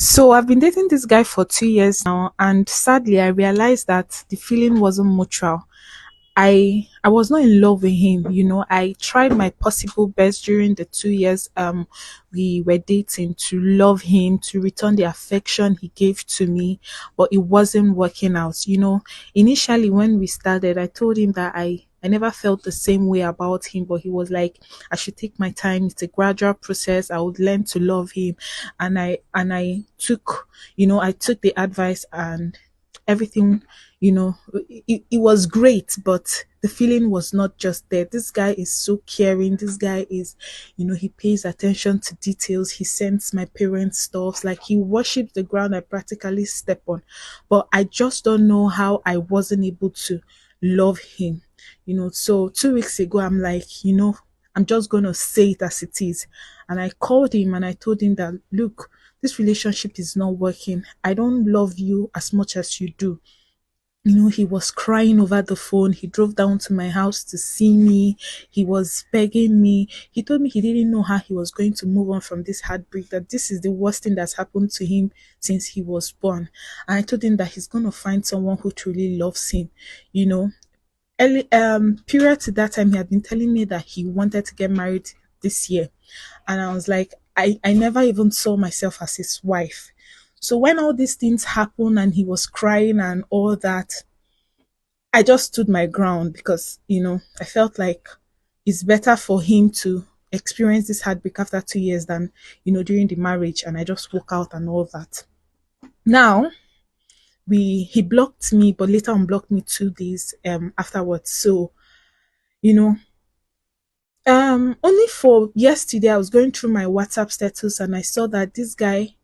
So I've been dating this guy for 2 years now, and sadly, I realized that the feeling wasn't mutual. I was not in love with him. I tried my possible best during the 2 years we were dating to love him, to return the affection he gave to me, but it wasn't working out. Initially when we started, I told him that I never felt the same way about him, but he was like, I should take my time. It's a gradual process. I would learn to love him. And I took the advice, and everything, it was great, but the feeling was not just there. This guy is so caring. This guy is, he pays attention to details. He sends my parents stuff. Like, he worships the ground I practically step on. But I just don't know how I wasn't able to love him. So 2 weeks ago, I'm like, I'm just going to say it as it is. And I called him and I told him that, look, this relationship is not working. I don't love you as much as you do. He was crying over the phone. He drove down to my house to see me. He was begging me. He told me he didn't know how he was going to move on from this heartbreak, that this is the worst thing that's happened to him since he was born. And I told him that he's going to find someone who truly loves him. You know, Period to that time, he had been telling me that he wanted to get married this year. And I was like, I never even saw myself as his wife. So when all these things happened and he was crying and all that, I just stood my ground because, I felt like it's better for him to experience this heartbreak after 2 years than, during the marriage, and I just walk out and all that. Now, he blocked me, but later unblocked me 2 days afterwards. So, you know, only for yesterday I was going through my WhatsApp status and I saw that this guy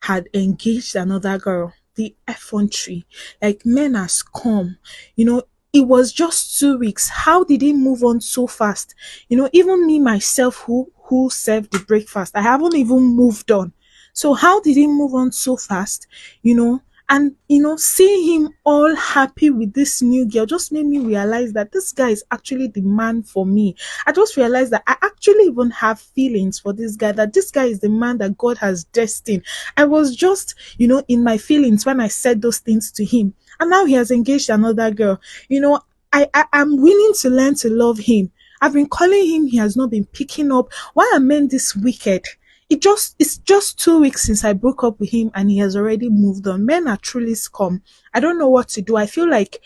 had engaged another girl. The effrontery. Like, men has come. You know, it was just 2 weeks. How did he move on so fast? Even me myself who served the breakfast, I haven't even moved on. So how did he move on so fast? You know, and seeing him all happy with this new girl just made me realize that this guy is actually the man for me. I just realized that I actually even have feelings for this guy, that this guy is the man that God has destined. I was just, in my feelings when I said those things to him. And now he has engaged another girl. You know, I'm willing to learn to love him. I've been calling him, he has not been picking up. Why are men this wicked? It's just 2 weeks since I broke up with him and he has already moved on. Men are truly scum. I don't know what to do. I feel like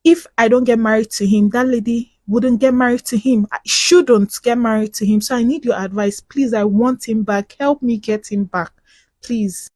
if I don't get married to him, that lady wouldn't get married to him. I shouldn't get married to him. So I need your advice. Please, I want him back. Help me get him back. Please.